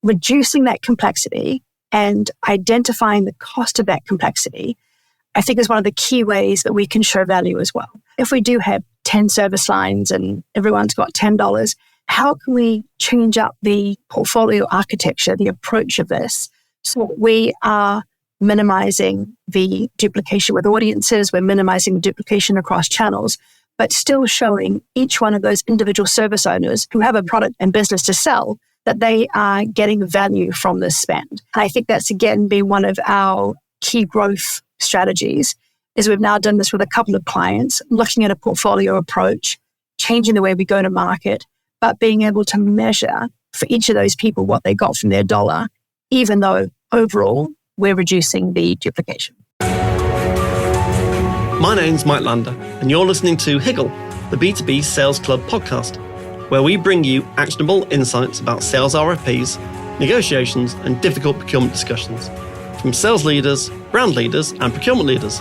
reducing that complexity and identifying the cost of that complexity, I think is one of the key ways that we can show value as well. If we do have 10 service lines and everyone's got $10, how can we change up the portfolio architecture, the approach of this, so we are minimizing the duplication with audiences, we're minimizing the duplication across channels, but still showing each one of those individual service owners who have a product and business to sell that they are getting value from this spend. And I think that's, again, been one of our key growth strategies, is we've now done this with a couple of clients, looking at a portfolio approach, changing the way we go to market, but being able to measure for each of those people what they got from their dollar, even though overall we're reducing the duplication. My name's Mike Lander, and you're listening to Higgle, the B2B Sales Club podcast, where we bring you actionable insights about sales RFPs, negotiations, and difficult procurement discussions from sales leaders, brand leaders, and procurement leaders.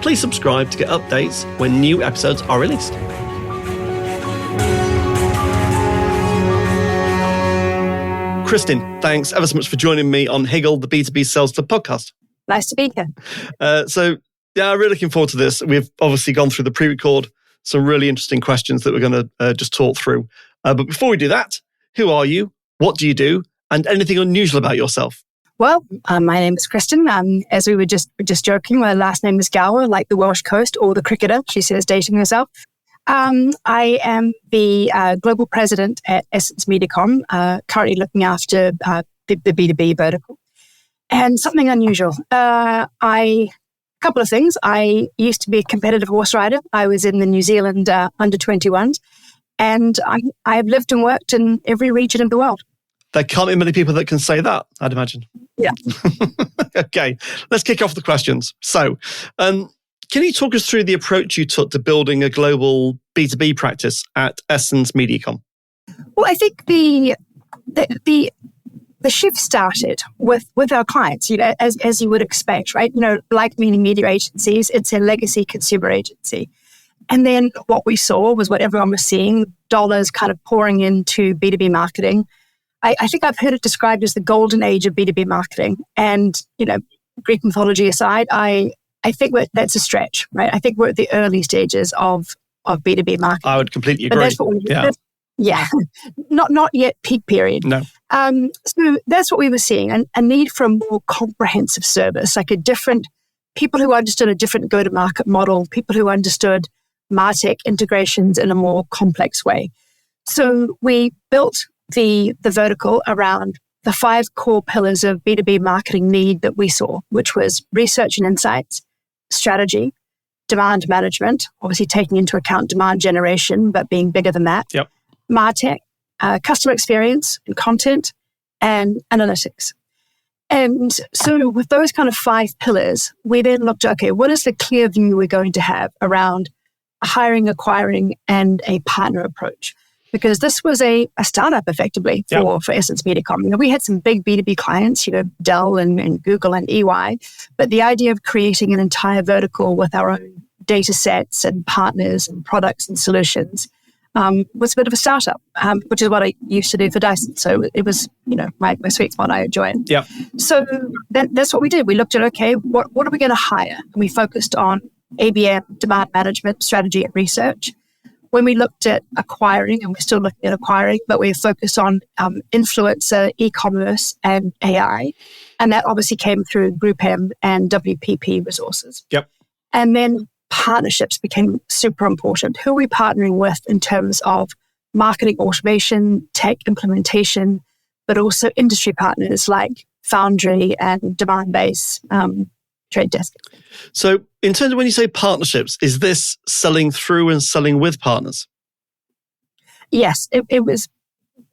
Please subscribe to get updates when new episodes are released. Kristin, thanks ever so much for joining me on Higgle, the B2B Sales Club podcast. Nice to be here. I'm really looking forward to this. We've obviously gone through the pre-record, some really interesting questions that we're going to just talk through. But before we do that, who are you? What do you do? And anything unusual about yourself? Well, my name is Kristin. As we were just joking, my last name is Gower, like the Welsh coast or the cricketer, she says, dating herself. I am the global president at EssenceMediacom, currently looking after the B2B vertical. And something unusual. A couple of things. I used to be a competitive horse rider. I was in the New Zealand under 21s, and I've lived and worked in every region of the world. There can't be many people that can say that, I'd imagine. Yeah. Okay, let's kick off the questions. So, can you talk us through the approach you took to building a global B2B practice at EssenceMediacom? Well, I think the shift started with our clients, as you would expect, right? Like many media agencies, it's a legacy consumer agency. And then what we saw was what everyone was seeing, dollars kind of pouring into B2B marketing. I think I've heard it described as the golden age of B2B marketing. And, Greek mythology aside, I think that's a stretch, right? I think we're at the early stages of B2B marketing. I would completely agree. But that's what we Yeah, not yet peak period. No. So that's what we were seeing, a need for a more comprehensive service, like people who understood a different go-to-market model, people who understood MarTech integrations in a more complex way. So we built the vertical around the 5 core pillars of B2B marketing need that we saw, which was research and insights, strategy, demand management, obviously taking into account demand generation, but being bigger than that. Yep. MarTech, customer experience and content, and analytics. And so with those kind of 5 pillars, we then looked at, okay, what is the clear view we're going to have around hiring, acquiring, and a partner approach? Because this was a startup effectively for EssenceMediacom. We had some big B2B clients, Dell and Google and EY, but the idea of creating an entire vertical with our own data sets and partners and products and solutions was a bit of a startup, which is what I used to do for Dyson. So it was, my sweet spot. I enjoy it. Yeah. So that's what we did. We looked at, okay, what are we going to hire? And we focused on ABM, demand management, strategy, and research. When we looked at acquiring, and we're still looking at acquiring, but we're focused on influencer, e-commerce, and AI. And that obviously came through Group M and WPP resources. Yep. And then partnerships became super important. Who are we partnering with in terms of marketing automation, tech implementation, but also industry partners like Foundry and Demandbase, Trade Desk. So in terms of when you say partnerships, is this selling through and selling with partners? Yes, it was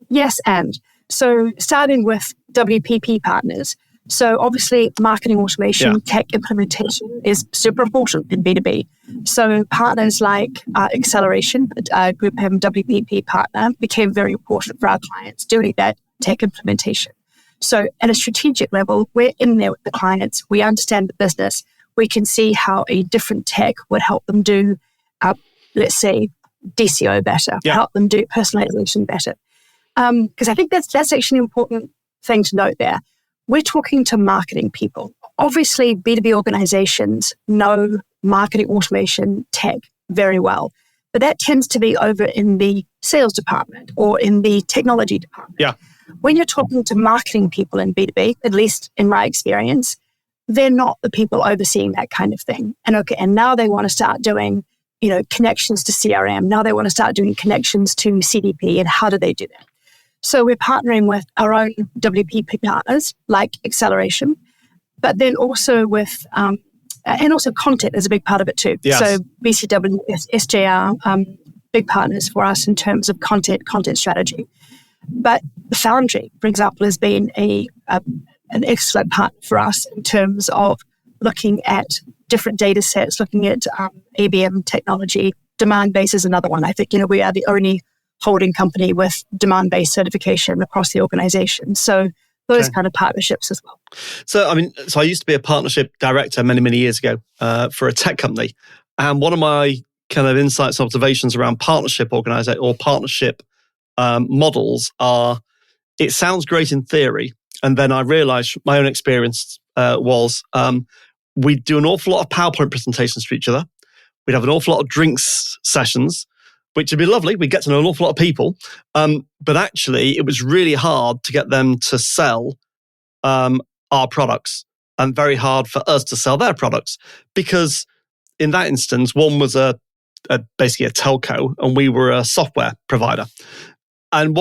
yes and. So starting with WPP partners. So obviously marketing automation, tech implementation is super important in B2B. So partners like Acceleration, Group M WPP partner, became very important for our clients doing that tech implementation. So at a strategic level, we're in there with the clients. We understand the business. We can see how a different tech would help them do, let's say, DCO better, help them do personalization better. Because I think that's actually an important thing to note there. We're talking to marketing people. Obviously, B2B organizations know marketing automation tech very well, but that tends to be over in the sales department or in the technology department. Yeah. When you're talking to marketing people in B2B, at least in my experience, they're not the people overseeing that kind of thing. And now they want to start doing, connections to CRM. Now they want to start doing connections to CDP. And how do they do that? So we're partnering with our own WPP partners like Acceleration, but then also with, and also content is a big part of it too. Yes. So BCW, SJR, big partners for us in terms of content strategy. But the Foundry, for example, has been an excellent partner for us in terms of looking at different data sets, looking at ABM technology. Demandbase is another one. I think, we are the only holding company with demand-based certification across the organization. So those kind of partnerships as well. So, I used to be a partnership director many, many years ago for a tech company. And one of my kind of insights and observations around partnership organization or partnership models are, it sounds great in theory. And then I realized my own experience was we'd do an awful lot of PowerPoint presentations to each other. We'd have an awful lot of drinks sessions, which would be lovely. We'd get to know an awful lot of people. But actually, it was really hard to get them to sell our products and very hard for us to sell their products. Because in that instance, one was basically a telco and we were a software provider. And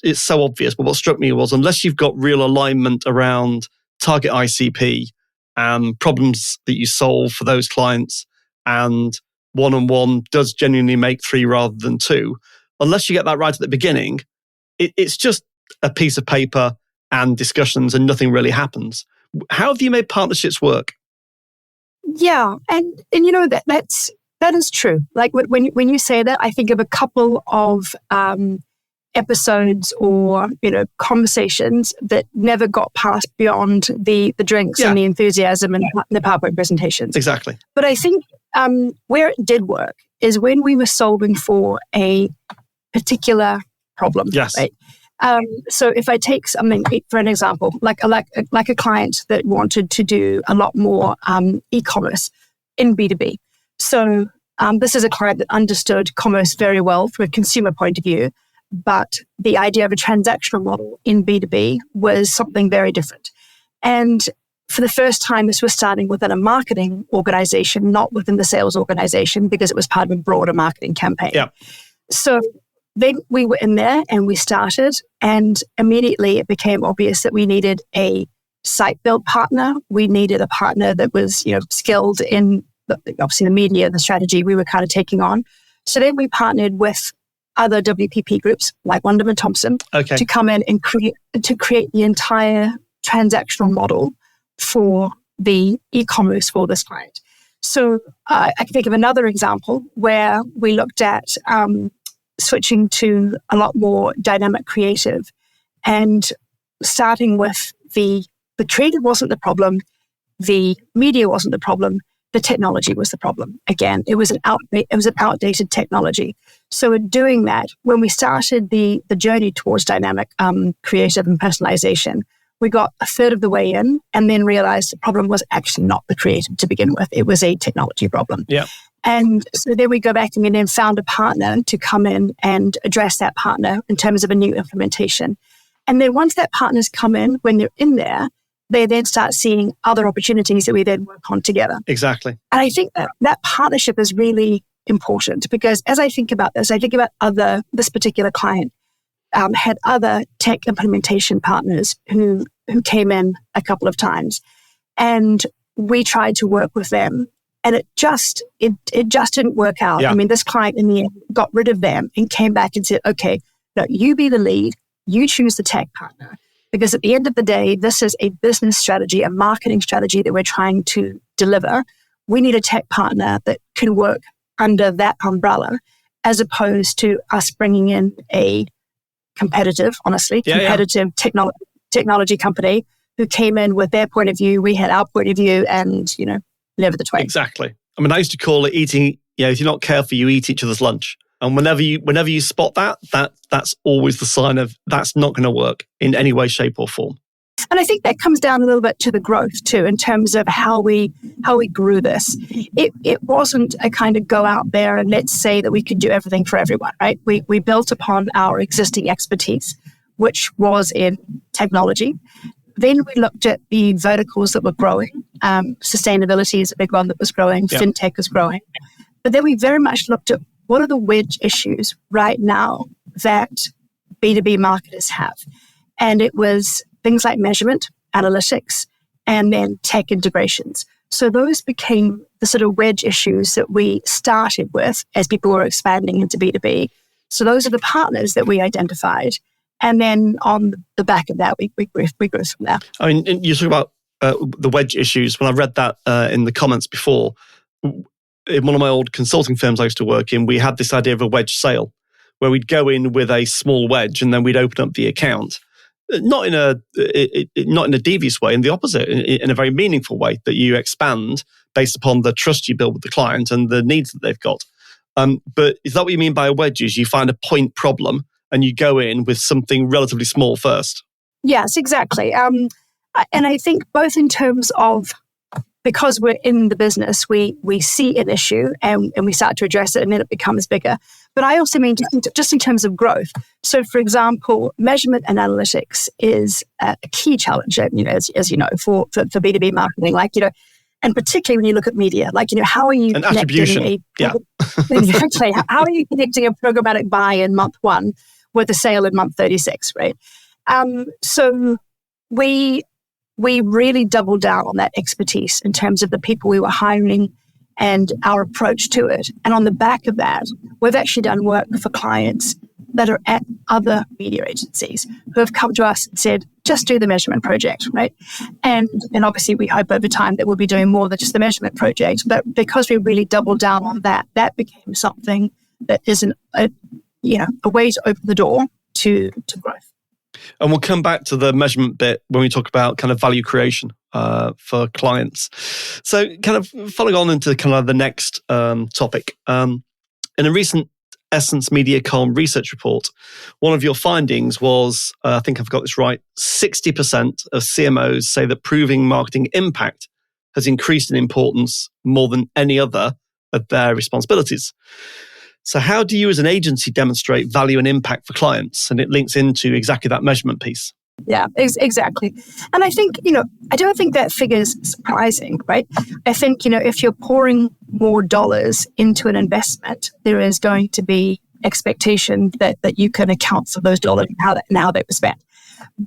it's so obvious, but what struck me was unless you've got real alignment around target ICP and problems that you solve for those clients, and one-on-one does genuinely make 3 rather than 2, unless you get that right at the beginning, it's just a piece of paper and discussions and nothing really happens. How have you made partnerships work? Yeah, and that is true. Like when you say that, I think of a couple of episodes or conversations that never got past beyond the drinks and the enthusiasm and the PowerPoint presentations. Exactly. But I think where it did work is when we were solving for a particular problem. Yes. Right? So if I take something for an example, like a client that wanted to do a lot more e-commerce in B2B. So this is a client that understood commerce very well from a consumer point of view. But the idea of a transactional model in B2B was something very different. And for the first time, this was starting within a marketing organization, not within the sales organization, because it was part of a broader marketing campaign. Yeah. So then we were in there and we started, and immediately it became obvious that we needed a site build partner. We needed a partner that was, skilled in obviously the media, the strategy we were kind of taking on. So then we partnered with other WPP groups like Wunderman Thompson to come in and create the entire transactional model for the e-commerce for this client. So I can think of another example where we looked at switching to a lot more dynamic creative, and starting with the creative wasn't the problem, the media wasn't the problem, the technology was the problem. Again, it was an outdated technology. So in doing that, when we started the journey towards dynamic creative and personalization, we got a third of the way in and then realized the problem was actually not the creative to begin with. It was a technology problem. Yeah. And so then we go back and we then found a partner to come in and address that partner in terms of a new implementation. And then once that partner's come in, when they're in there, they then start seeing other opportunities that we then work on together. Exactly. And I think that partnership is really important, because as I think about this, I think about this particular client had other tech implementation partners who came in a couple of times, and we tried to work with them, and it just didn't work out. Yeah. I mean, this client in the end got rid of them and came back and said, okay, no, you be the lead, you choose the tech partner. Because at the end of the day, this is a business strategy, a marketing strategy that we're trying to deliver. We need a tech partner that can work under that umbrella, as opposed to us bringing in a competitive technology company who came in with their point of view. We had our point of view, and, never the twain. Exactly. I mean, I used to call it eating, if you're not careful, you eat each other's lunch. And whenever you spot that's always the sign of that's not going to work in any way, shape or form. And I think that comes down a little bit to the growth too, in terms of how we grew this. It wasn't a kind of go out there and let's say that we could do everything for everyone, right? We built upon our existing expertise, which was in technology. Then we looked at the verticals that were growing. Sustainability is a big one that was growing. Yep. Fintech is growing. But then we very much looked at what are the wedge issues right now that B2B marketers have. And it was things like measurement, analytics, and then tech integrations. So those became the sort of wedge issues that we started with as people were expanding into B2B. So those are the partners that we identified. And then on the back of that, we grew from there. I mean, you talk about the wedge issues. When I read that in the comments before, in one of my old consulting firms I used to work in, we had this idea of a wedge sale, where we'd go in with a small wedge and then we'd open up the account. Not in a devious way, in the opposite, in a very meaningful way, that you expand based upon the trust you build with the client and the needs that they've got. But is that what you mean by wedges? You find a point problem and you go in with something relatively small first? Yes, exactly. And I think both in terms of, because we're in the business, we see an issue and we start to address it and then it becomes bigger. But I also mean just in terms of growth. So, for example, measurement and analytics is a key challenge, as you know, for B2B marketing. And particularly when you look at media, how are you and attribution? Exactly. How are you connecting a programmatic buy in month 1 with a sale in month 36, right? So we really doubled down on that expertise in terms of the people we were hiring and our approach to it. And on the back of that, we've actually done work for clients that are at other media agencies who have come to us and said, just do the measurement project, right? And obviously we hope over time that we'll be doing more than just the measurement project. But because we really doubled down on that, that became something that isn't a way to open the door to growth. And we'll come back to the measurement bit when we talk about kind of value creation for clients. So kind of following on into kind of the next topic. In a recent EssenceMediacom research report, one of your findings was, I think I've got this right, 60% of CMOs say that proving marketing impact has increased in importance more than any other of their responsibilities. So how do you as an agency demonstrate value and impact for clients? And it links into exactly that measurement piece. Yeah, exactly. And I think, I don't think that figure is surprising, right? I think, if you're pouring more dollars into an investment, there is going to be expectation that you can account for those dollars and how they were spent.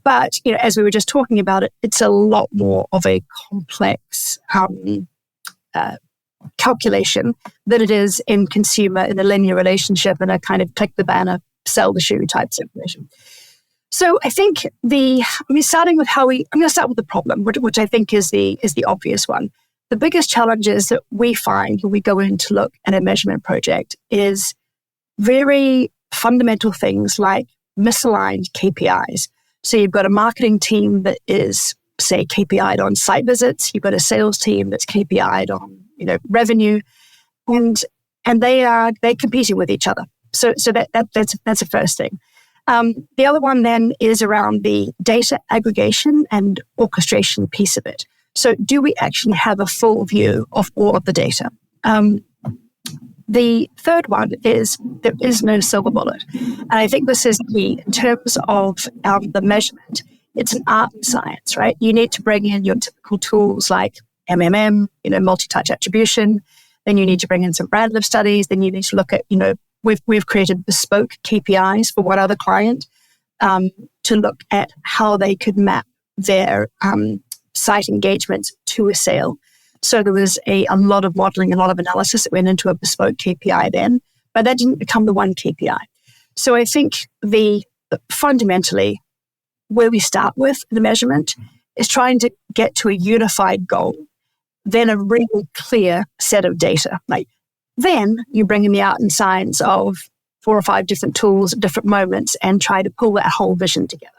But, as we were just talking about it, it's a lot more of a complex calculation than it is in consumer, in a linear relationship, and a kind of click the banner, sell the shoe type situation. So I think I'm going to start with the problem, which I think is the obvious one. The biggest challenges that we find when we go in to look at a measurement project is very fundamental things like misaligned KPIs. So you've got a marketing team that is, say, KPI'd on site visits. You've got a sales team that's KPI'd on revenue, and they're competing with each other. So that's the first thing. The other one then is around the data aggregation and orchestration piece of it. So do we actually have a full view of all of the data? The third one is there is no silver bullet. And I think this is key in terms of the measurement. It's an art and science, right? You need to bring in your typical tools like MMM, multi-touch attribution. Then you need to bring in some brand lift studies. Then you need to look at, we've created bespoke KPIs for one other client to look at how they could map their site engagements to a sale. So there was a lot of modeling, a lot of analysis that went into a bespoke KPI then, but that didn't become the one KPI. So I think fundamentally where we start with the measurement is trying to get to a unified goal, then a really clear set of data. Then you bring in the art and science of 4 or 5 different tools at different moments and try to pull that whole vision together.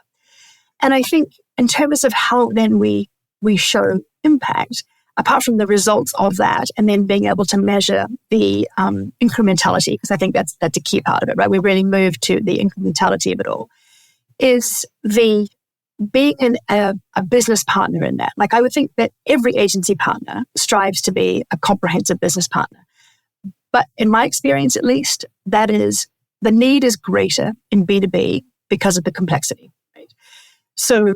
And I think in terms of how then we show impact, apart from the results of that, and then being able to measure the incrementality, because I think that's a key part of it, right? We really moved to the incrementality of it all, is the being a business partner in that, like I would think that every agency partner strives to be a comprehensive business partner. But in my experience, at least, that is, the need is greater in B2B because of the complexity. Right? So,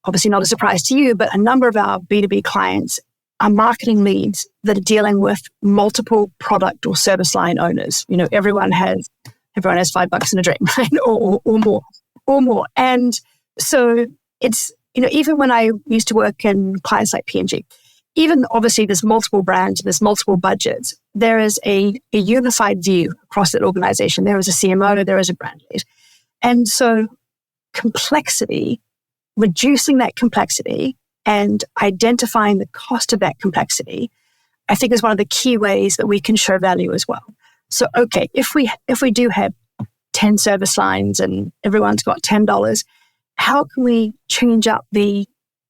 obviously not a surprise to you, but a number of our B2B clients are marketing leads that are dealing with multiple product or service line owners. Everyone has $5 in a dream, right? or more. And so it's, even when I used to work in clients like P&G, even obviously there's multiple brands, there's multiple budgets, there is a unified view across that organization. There is a CMO, there is a brand lead. And so complexity, reducing that complexity and identifying the cost of that complexity, I think is one of the key ways that we can show value as well. So, okay, if we do have 10 service lines and everyone's got $10, how can we change up the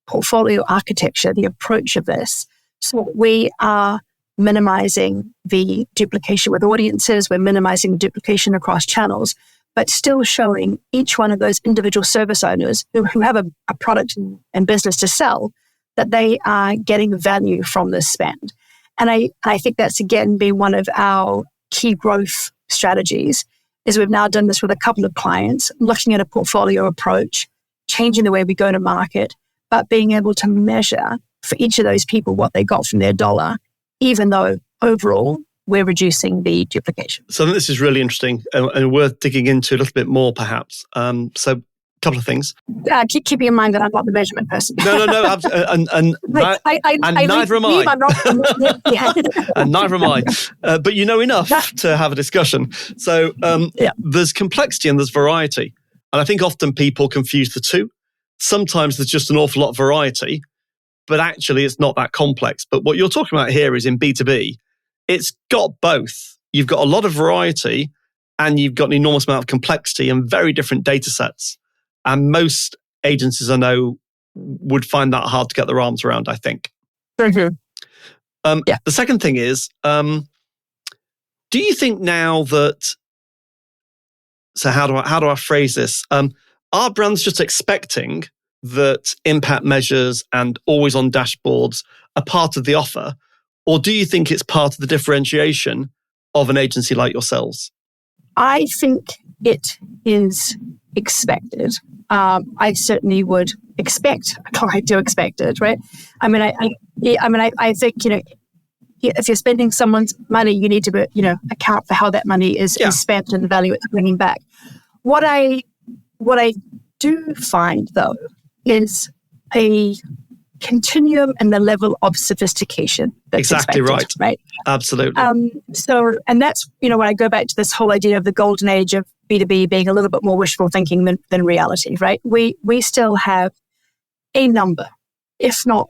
portfolio architecture, the approach of this, so we are minimizing the duplication with audiences, we're minimizing the duplication across channels, but still showing each one of those individual service owners who have a product and business to sell, that they are getting value from this spend. And I think that's, again, been one of our key growth strategies, is we've now done this with a couple of clients, looking at a portfolio approach, changing the way we go to market, but being able to measure for each of those people what they got from their dollar, even though overall we're reducing the duplication. So I think this is really interesting and worth digging into a little bit more, perhaps. So a couple of things. Keeping in mind that I'm not the measurement person. No. And neither am I. And neither am I. But you know enough to have a discussion. So there's complexity and there's variety. And I think often people confuse the two. Sometimes there's just an awful lot of variety, but actually it's not that complex. But what you're talking about here is in B2B, it's got both. You've got a lot of variety and you've got an enormous amount of complexity and very different data sets. And most agencies I know would find that hard to get their arms around, I think. Mm-hmm. The second thing is, do you think now that, so how do I phrase this? Are brands just expecting that impact measures and always on dashboards are part of the offer? Or do you think it's part of the differentiation of an agency like yourselves? I think it is expected. I certainly would expect a client to expect it, right? I think, if you're spending someone's money, you need to, account for how that money is spent and the value it's bringing back. What I do find, though, is a continuum and the level of sophistication that's exactly expected, right? Absolutely. And that's, when I go back to this whole idea of the golden age of B2B being a little bit more wishful thinking than reality, right? We still have a number, if not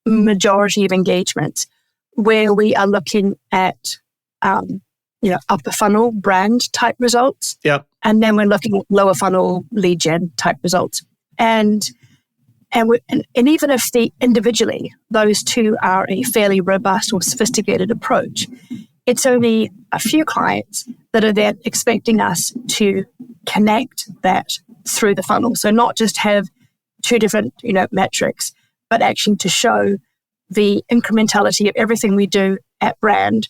majority of engagements, where we are looking at, upper funnel brand type results. Yeah. And then we're looking at lower funnel lead gen type results. And even if individually those two are a fairly robust or sophisticated approach, it's only a few clients that are then expecting us to connect that through the funnel. So not just have two different, metrics, but actually to show the incrementality of everything we do at brand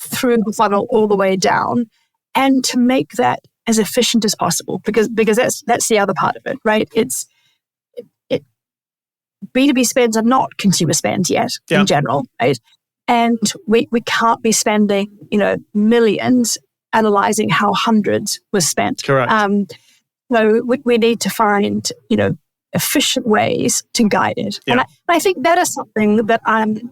through the funnel all the way down, and to make that as efficient as possible, because that's the other part of it, right? B2B spends are not consumer spends yet in general, right? And we can't be spending, millions analyzing how hundreds was spent. Correct. So we need to find, efficient ways to guide it. Yeah. And I think that is something that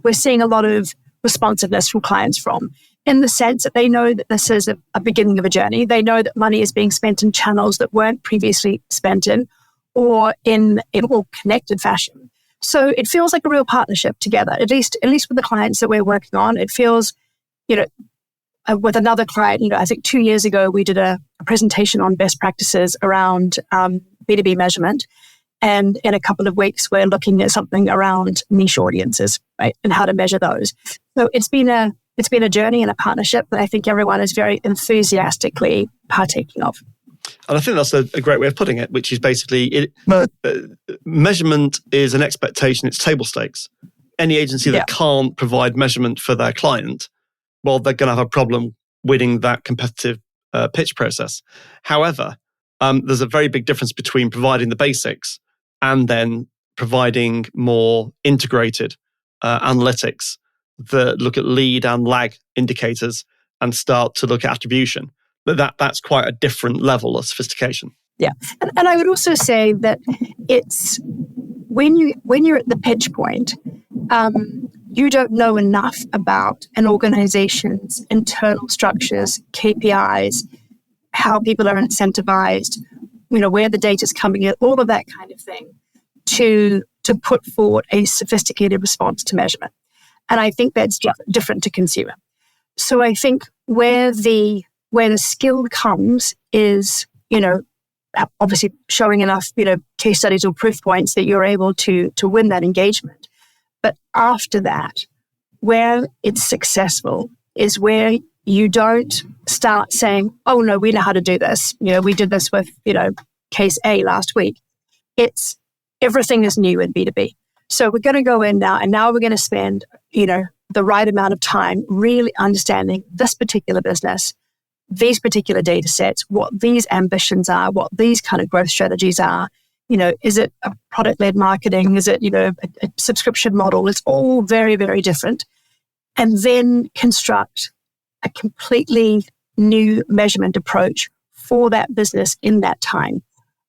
we're seeing a lot of responsiveness from clients from, in the sense that they know that this is a beginning of a journey. They know that money is being spent in channels that weren't previously spent in, or in a more connected fashion. So it feels like a real partnership together, at least with the clients that we're working on. It feels, with another client, I think 2 years ago, we did a presentation on best practices around B2B measurement. And in a couple of weeks, we're looking at something around niche audiences, right? And how to measure those. So it's been a journey and a partnership that I think everyone is very enthusiastically partaking of. And I think that's a great way of putting it, which is basically measurement is an expectation. It's table stakes. Any agency that can't provide measurement for their client, well, they're going to have a problem winning that competitive pitch process. However, there's a very big difference between providing the basics and then providing more integrated analytics that look at lead and lag indicators and start to look at attribution. But that's quite a different level of sophistication. Yeah. And I would also say that it's when you're at the pitch point, you don't know enough about an organization's internal structures, KPIs, how people are incentivized, where the data's coming in, all of that kind of thing, to put forward a sophisticated response to measurement. And I think that's different to consumer. So I think where the skill comes is, obviously showing enough, case studies or proof points that you're able to win that engagement. But after that, where it's successful is where you don't start saying, oh no, we know how to do this. We did this with, case A last week. It's everything is new in B2B. So we're going to go in now, and now we're going to spend, the right amount of time really understanding this particular business, these particular data sets, what these ambitions are, what these kind of growth strategies are. Is it a product-led marketing? Is it, a subscription model? It's all very, very different. And then construct a completely new measurement approach for that business in that time.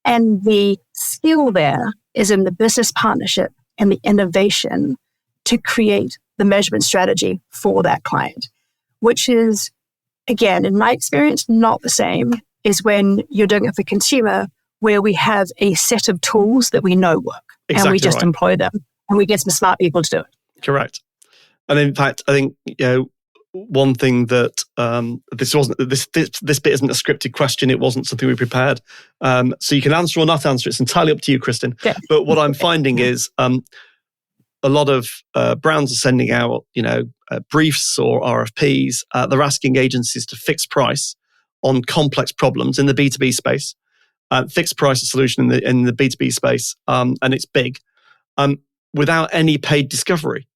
And the skill there is in the business partnership and the innovation to create the measurement strategy for that client, which is, again, in my experience, not the same as when you're doing it for consumer, where we have a set of tools that we know work. Exactly, and we just employ them, and we get some smart people to do it. Correct. And in fact, I think, one thing that this bit isn't a scripted question. It wasn't something we prepared. So you can answer or not answer. It's entirely up to you, Kristin. Okay. But what I'm finding is a lot of brands are sending out, briefs or RFPs. They're asking agencies to fix price on complex problems in the B2B space. Fixed price solution in the B2B space, and it's big, without any paid discovery.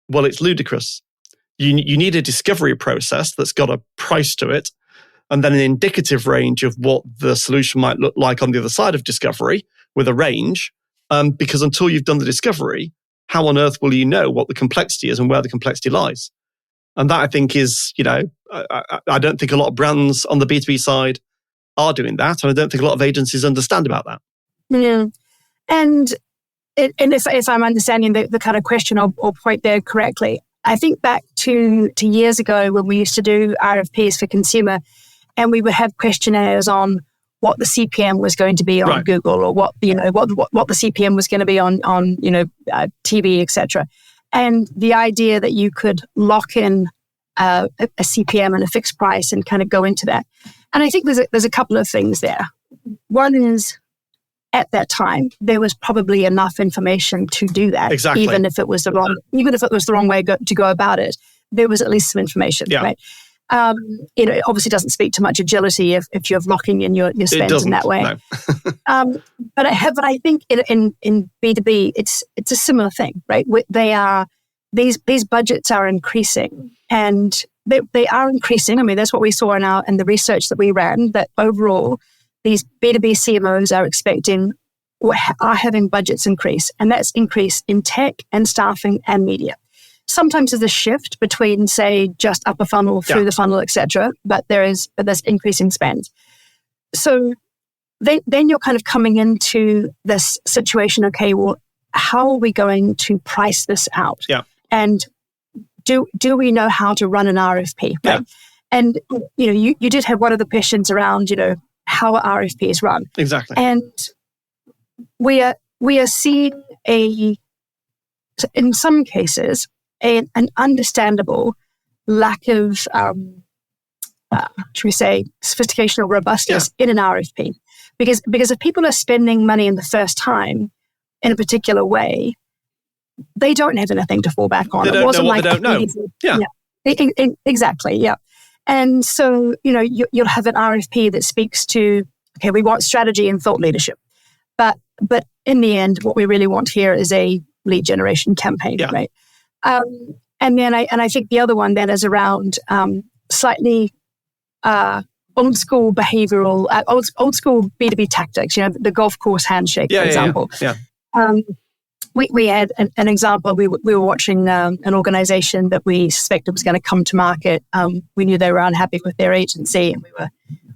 Well, it's ludicrous. You need a discovery process that's got a price to it, and then an indicative range of what the solution might look like on the other side of discovery with a range, because until you've done the discovery, how on earth will you know what the complexity is and where the complexity lies? And that, I think, is, I don't think a lot of brands on the B2B side are doing that, and I don't think a lot of agencies understand about that. Yeah. And if I'm understanding the kind of question or point there correctly, I think back to years ago when we used to do RFPs for consumer, and we would have questionnaires on what the CPM was going to be on Google, or what the CPM was going to be on TV, etc. And the idea that you could lock in a CPM and a fixed price and kind of go into that. And I think there's a couple of things there. One is, at that time, there was probably enough information to do that. Exactly. Even if it was the wrong way to go about it, there was at least some information. Yeah. Right. It obviously doesn't speak to much agility if you're locking in your spends in that way. No. But I think in B2B, it's a similar thing, right? These budgets are increasing, and they are increasing. I mean, that's what we saw in the research that we ran, that overall, these B2B CMOs are expecting or are having budgets increase, and that's increase in tech and staffing and media. Sometimes there's a shift between, say, just upper funnel, through the funnel, etc. But there's increasing spend. So then you're kind of coming into this situation. Okay, well, how are we going to price this out? Yeah. And do we know how to run an RFP? Right? Yeah. And you did have one of the questions around how RFPs run. Exactly. And we are seeing in some cases, an understandable lack of, should we say, sophistication or robustness in an RFP. Because if people are spending money in the first time in a particular way, they don't have anything to fall back on. They don't know what they don't know. Yeah. Exactly, yeah. And so, you'll have an RFP that speaks to Okay, we want strategy and thought leadership. But in the end, what we really want here is a lead generation campaign, right? And then I think the other one then is around slightly old school behavioral, old school B2B tactics, the golf course handshake, for example. We had an example. We were watching an organization that we suspected was going to come to market. We knew they were unhappy with their agency, and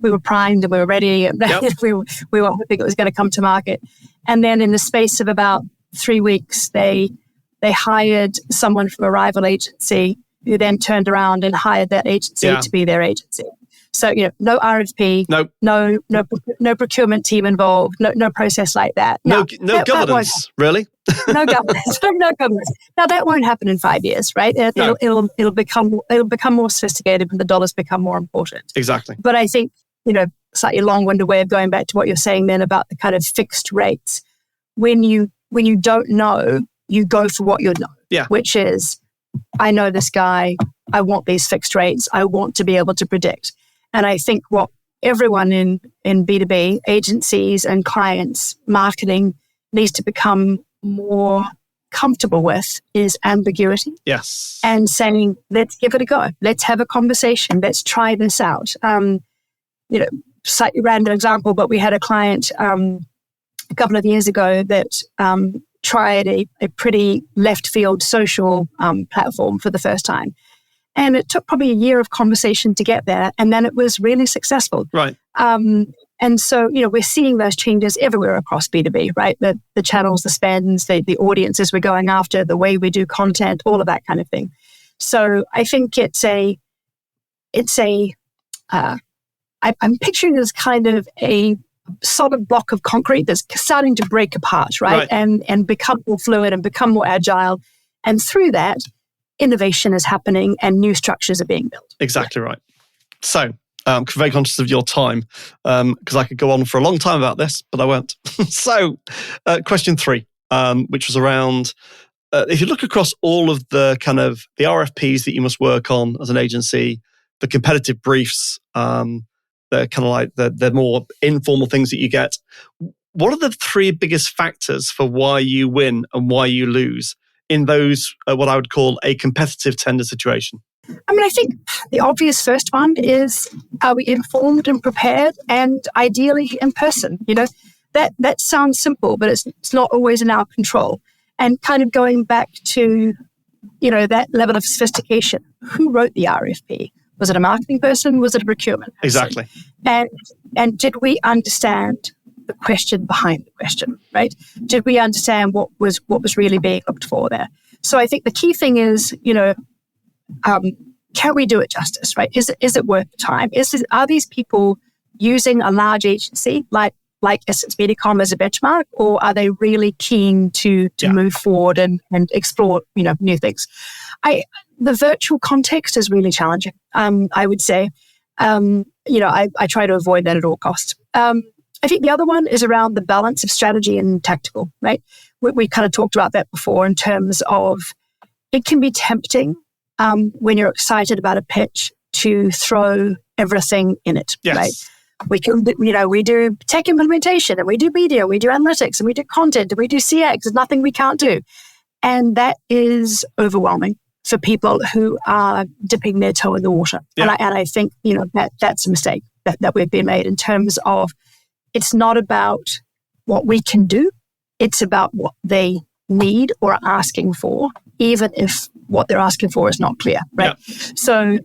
we were primed and we were ready. And we were hoping it was going to come to market. And then in the space of about 3 weeks, they hired someone from a rival agency who then turned around and hired that agency to be their agency. So, no RFP, no procurement team involved, no process like that. No governance, really? No governance. No governance. Now that won't happen in 5 years, right? It'll become more sophisticated when the dollars become more important. Exactly. But I think, slightly long-winded way of going back to what you're saying then about the kind of fixed rates. When you don't know, you go for what you know, which is, I know this guy, I want these fixed rates, I want to be able to predict. And I think what everyone in B2B, agencies and clients, marketing, needs to become more comfortable with is ambiguity. Yes. And saying, let's give it a go. Let's have a conversation. Let's try this out. Slightly random example, but we had a client a couple of years ago that tried a pretty left field social platform for the first time. And it took probably a year of conversation to get there. And then it was really successful. Right. And so, we're seeing those changes everywhere across B2B, right? The channels, the spends, the audiences we're going after, the way we do content, all of that kind of thing. So I think I'm picturing it as kind of a solid block of concrete that's starting to break apart, right? And become more fluid and become more agile. And through that, innovation is happening and new structures are being built. Exactly right. So, I'm very conscious of your time because I could go on for a long time about this, but I won't. So, question 3, which was around, if you look across all of the kind of the RFPs that you must work on as an agency, the competitive briefs, the kind of like the more informal things that you get, what are the 3 biggest factors for why you win and why you lose in those, what I would call a competitive tender situation? I think the obvious first one is, are we informed and prepared, and ideally in person? That sounds simple, but it's not always in our control. And kind of going back to, that level of sophistication. Who wrote the RFP? Was it a marketing person? Was it a procurement person? Exactly. And did we understand the question behind the question, right? Did we understand what was really being looked for there? So I think the key thing is, can we do it justice, right? Is it worth the time? Are these people using a large agency like EssenceMediacom as a benchmark, or are they really keen to move forward and explore, new things? The virtual context is really challenging. I would say, I try to avoid that at all costs. I think the other one is around the balance of strategy and tactical, right? We kind of talked about that before in terms of it can be tempting when you're excited about a pitch to throw everything in it, right? We can, we do tech implementation and we do media, we do analytics and we do content and we do CX. There's nothing we can't do. And that is overwhelming for people who are dipping their toe in the water. Yeah. And I think, that's a mistake that we've been made in terms of it's not about what we can do. It's about what they need or are asking for, even if what they're asking for is not clear, right? Yeah. So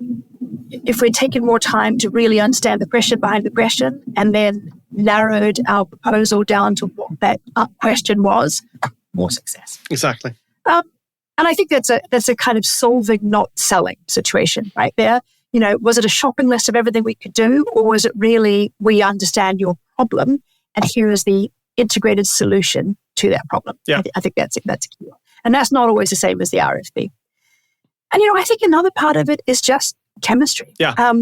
if we're taking more time to really understand the question behind the question and then narrowed our proposal down to what that question was, more success. Exactly. And I think that's a kind of solving, not selling situation right there. Was it a shopping list of everything we could do, or was it really, we understand your problem and here is the integrated solution to that problem? Yeah. I think that's a key one. And that's not always the same as the RFP. And, I think another part of it is just chemistry. Yeah.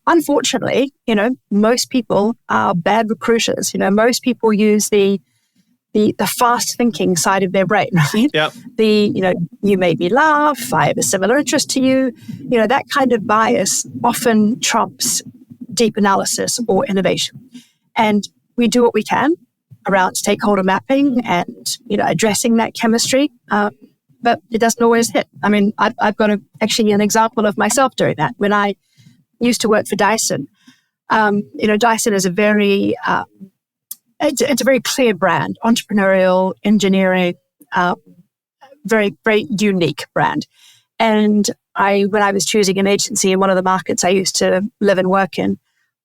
Unfortunately, most people are bad recruiters. Most people use the fast thinking side of their brain, right? Yeah. You made me laugh, I have a similar interest to you. That kind of bias often trumps deep analysis or innovation. And we do what we can around stakeholder mapping and, addressing that chemistry. But it doesn't always hit. I mean, I've got actually an example of myself doing that. When I used to work for Dyson, Dyson is a very, it's a very clear brand, entrepreneurial, engineering, very, very unique brand. And when I was choosing an agency in one of the markets I used to live and work in,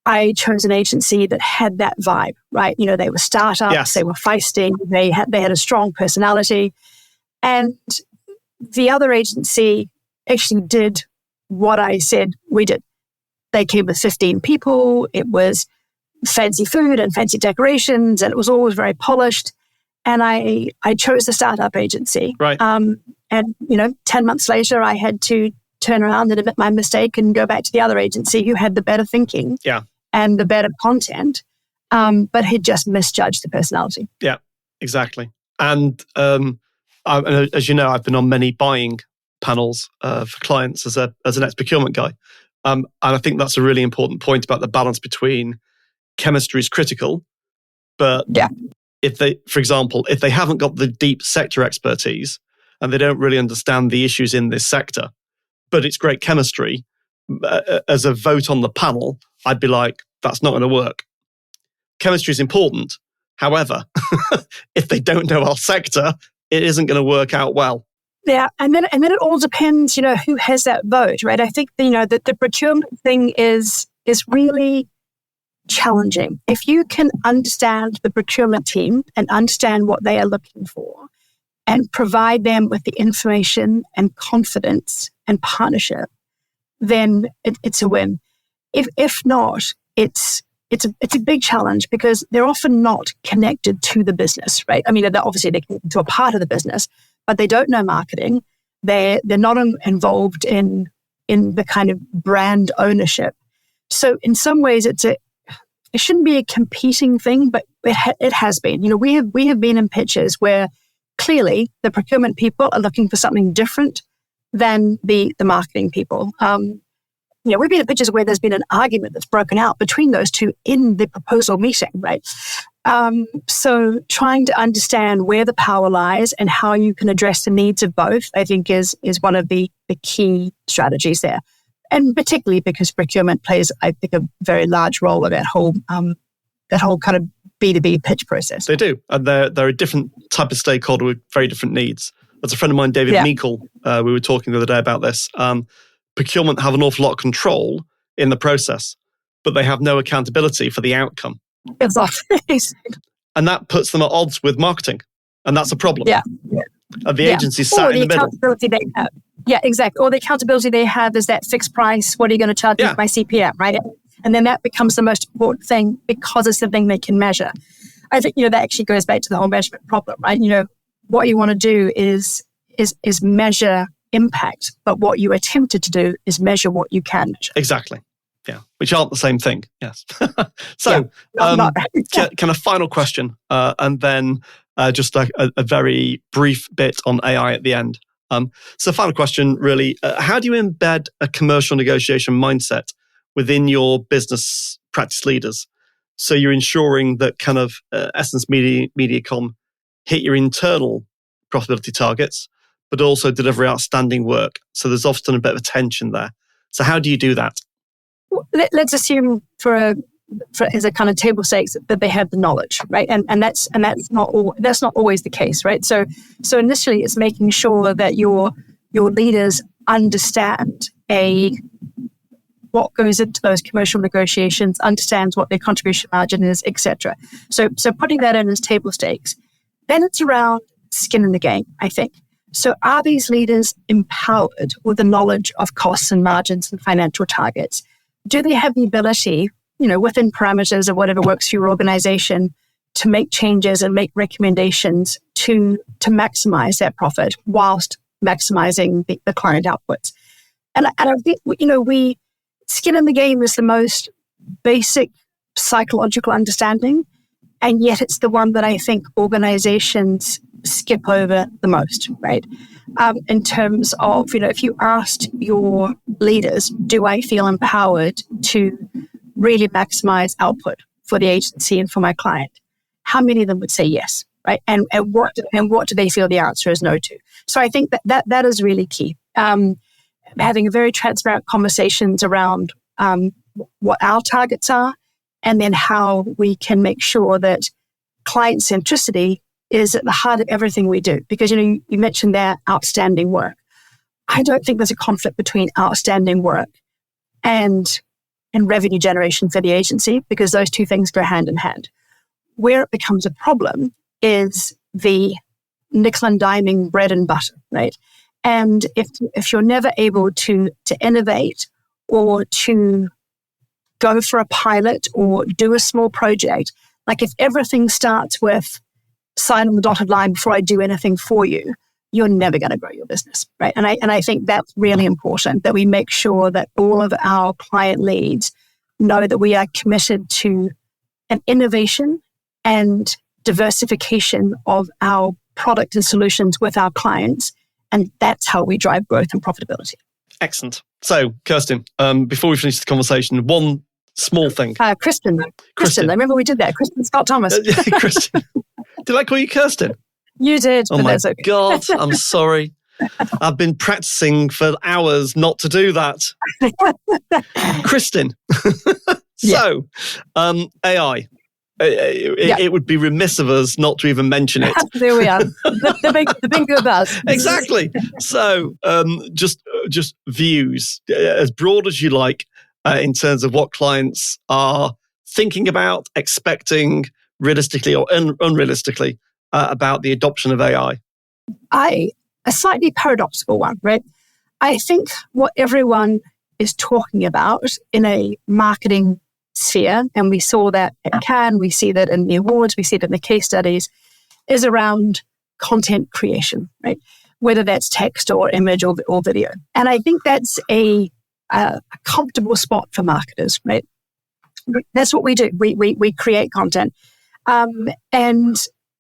I chose an agency that had that vibe, right? They were startups, Yes. They were feisty, they had a strong personality. And the other agency actually did what I said we did. They came with 15 people. It was fancy food and fancy decorations, and it was always very polished. And I chose the startup agency. Right. And 10 months later, I had to turn around and admit my mistake and go back to the other agency who had the better thinking and the better content, but had just misjudged the personality. Yeah, exactly. And as you know, I've been on many buying panels for clients as an ex-procurement guy. And I think that's a really important point about the balance between chemistry is critical, but if they haven't got the deep sector expertise and they don't really understand the issues in this sector, but it's great chemistry, as a vote on the panel, I'd be like, that's not going to work. Chemistry is important. However, if they don't know our sector, it isn't going to work out well. Yeah, and then it all depends, who has that vote, right? I think the procurement thing is really challenging. If you can understand the procurement team and understand what they are looking for, and provide them with the information and confidence and partnership, then it's a win. If not, it's a big challenge because they're often not connected to the business, right? I mean, obviously they're connected to a part of the business, but they don't know marketing. They're not involved in the kind of brand ownership. So in some ways, it shouldn't be a competing thing, but it has been. We have been in pitches where clearly the procurement people are looking for something different than the marketing people. We've been in pitches where there's been an argument that's broken out between those two in the proposal meeting, right? So trying to understand where the power lies and how you can address the needs of both, I think is one of the key strategies there. And particularly because procurement plays, I think, a very large role in that whole kind of B2B pitch process. They do. And they're a different type of stakeholder with very different needs. As a friend of mine, David Meikle, we were talking the other day about this. Procurement have an awful lot of control in the process, but they have no accountability for the outcome. Exactly. And that puts them at odds with marketing. And that's a problem. Yeah. And the agency sat in the middle. Accountability they have. Yeah, exactly. Or the accountability they have is that fixed price. What are you going to charge me for my CPM, right? And then that becomes the most important thing because it's the thing they can measure. I think, that actually goes back to the whole measurement problem, right? What you want to do is measure impact, but what you attempted to do is measure what you can measure. Exactly. Yeah. Which aren't the same thing. Yes. So, kind of final question, and then just a very brief bit on AI at the end. So final question, really, how do you embed a commercial negotiation mindset within your business practice leaders? So you're ensuring that kind of EssenceMediacom hit your internal profitability targets, but also deliver outstanding work. So there's often a bit of a tension there. So how do you do that? Let's assume for as a kind of table stakes that they have the knowledge, right? And that's not always the case, right? So initially, it's making sure that your leaders understand what goes into those commercial negotiations, understands what their contribution margin is, etc. So putting that in as table stakes. Then it's around skin in the game, I think. So are these leaders empowered with the knowledge of costs and margins and financial targets? Do they have the ability, within parameters of whatever works for your organization, to make changes and make recommendations to maximize that profit whilst maximizing the client outputs? And I think, skin in the game is the most basic psychological understanding, and yet it's the one that I think organizations skip over the most, right? In terms of, if you asked your leaders, do I feel empowered to really maximize output for the agency and for my client, how many of them would say yes, right? And what do they feel the answer is no to? So I think that is really key. Having very transparent conversations around what our targets are, and then how we can make sure that client centricity is at the heart of everything we do. Because, you mentioned there outstanding work. I don't think there's a conflict between outstanding work and revenue generation for the agency, because those two things go hand in hand. Where it becomes a problem is the nickel and diming bread and butter, right? And if you're never able to innovate or to go for a pilot or do a small project, like if everything starts with sign on the dotted line before I do anything for you, you're never going to grow your business, right? And I think that's really important, that we make sure that all of our client leads know that we are committed to an innovation and diversification of our product and solutions with our clients. And that's how we drive growth and profitability. Excellent. So, Kristin, before we finish the conversation, one small thing. Kristin. I remember we did that. Kristin Scott Thomas. Kristin. Did I call you Kristin? You did. Oh but my that's okay. God, I'm sorry. I've been practicing for hours not to do that. Kristin. So, AI. It would be remiss of us not to even mention it. There we are. The big good buzz. Exactly. So, just views, as broad as you like, in terms of what clients are thinking about, expecting, realistically or unrealistically, about the adoption of AI. A slightly paradoxical one, right? I think what everyone is talking about in a marketing sphere, and we saw that at Cannes, we see that in the awards, we see it in the case studies, is around content creation, right? Whether that's text or image or video. And I think that's a comfortable spot for marketers, right? That's what we do. We create content. And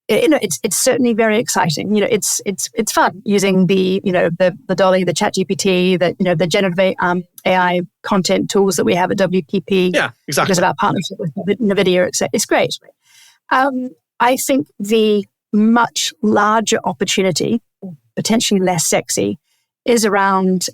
it's certainly very exciting. It's fun using the Dolly, the ChatGPT, the generative AI content tools that we have at WPP. Yeah, exactly. Because of our partnership with NVIDIA, it's great. I think the much larger opportunity, potentially less sexy, is around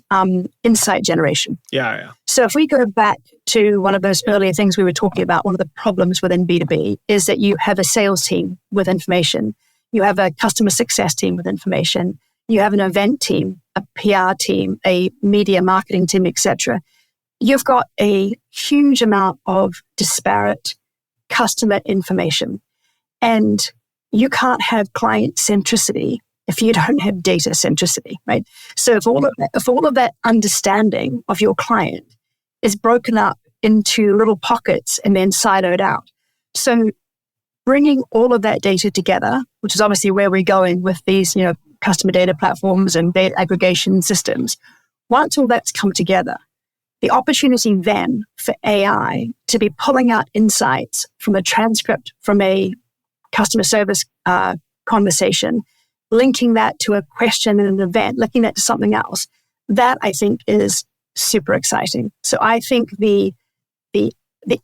insight generation. Yeah. So if we go back to one of those earlier things we were talking about, one of the problems within B2B is that you have a sales team with information, you have a customer success team with information, you have an event team, a PR team, a media marketing team, etc. You've got a huge amount of disparate customer information, and you can't have client centricity if you don't have data centricity, right? So if all of that understanding of your client is broken up into little pockets and then siloed out. So bringing all of that data together, which is obviously where we're going with these, customer data platforms and data aggregation systems. Once all that's come together, the opportunity then for AI to be pulling out insights from a transcript from a customer service conversation, linking that to a question in an event, linking that to something else, that I think is super exciting. So I think the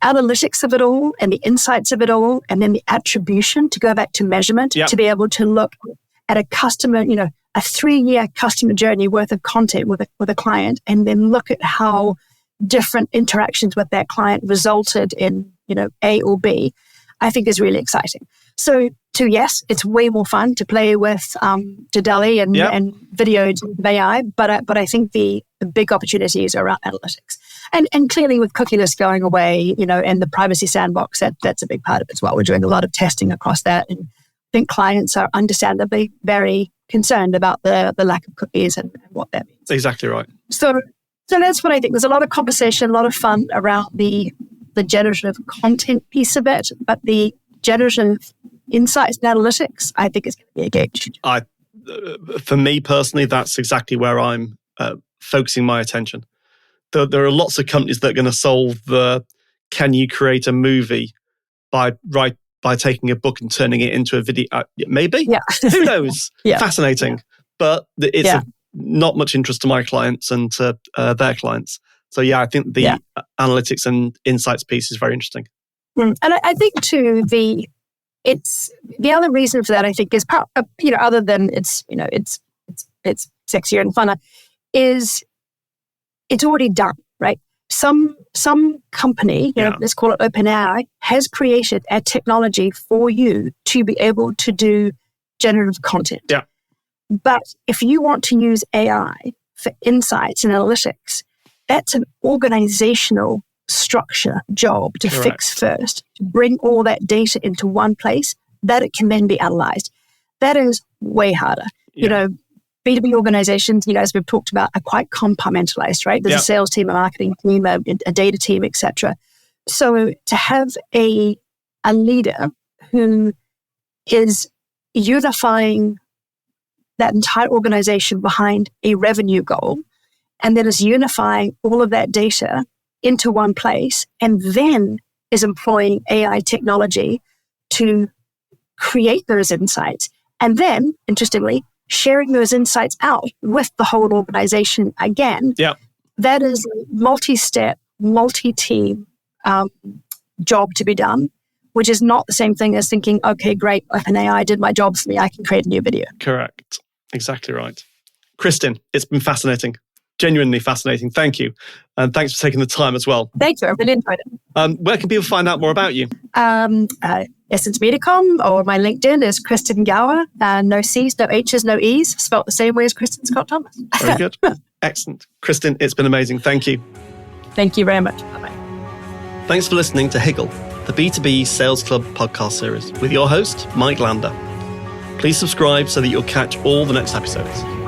analytics of it all and the insights of it all, and then the attribution to go back to measurement, to be able to look at a customer, a 3-year customer journey worth of content with a client, and then look at how different interactions with that client resulted in, A or B, I think is really exciting. So yes, it's way more fun to play with Dolly and video AI, but I think the big opportunities are around analytics. And clearly with cookieless going away, and the privacy sandbox, that's a big part of it as well. We're doing a lot of testing across that. And I think clients are understandably very concerned about the lack of cookies and what that means. Exactly right. So that's what I think. There's a lot of conversation, a lot of fun around the generative content piece of it, but the generative insights and analytics, I think, is going to be a game changer. For me personally, that's exactly where I'm focusing my attention. There are lots of companies that are going to solve the can you create a movie by taking a book and turning it into a video? Maybe. Yeah. Who knows? Fascinating. Yeah. But it's of not much interest to my clients and to their clients. So I think the analytics and insights piece is very interesting. And I think too, the other reason for that, I think, is other than it's sexier and funner, is it's already done, right? Some company, let's call it OpenAI, has created a technology for you to be able to do generative content. Yeah. But if you want to use AI for insights and analytics, that's an organizational structure job to fix first, to bring all that data into one place that it can then be analyzed. That is way harder. Yeah. B2B organizations, as we've talked about, are quite compartmentalized, right? There's a sales team, a marketing team, a data team, etc. So to have a leader who is unifying that entire organization behind a revenue goal, and then is unifying all of that data into one place, and then is employing AI technology to create those insights. And then, interestingly, sharing those insights out with the whole organization again. Yeah. That is a multi-step, multi-team job to be done, which is not the same thing as thinking, okay, great, OpenAI did my job for me, I can create a new video. Correct. Exactly right. Kristin, it's been fascinating. Genuinely fascinating. Thank you. And thanks for taking the time as well. Thank you. I really enjoyed it. Where can people find out more about you? EssenceMediacom, or my LinkedIn is Kristin Gower. No C's, no H's, no E's, spelled the same way as Kristen Scott Thomas. Very good. Excellent. Kristin, it's been amazing. Thank you. Thank you very much. Bye-bye. Thanks for listening to Higgle, the B2B Sales Club podcast series with your host, Mike Lander. Please subscribe so that you'll catch all the next episodes.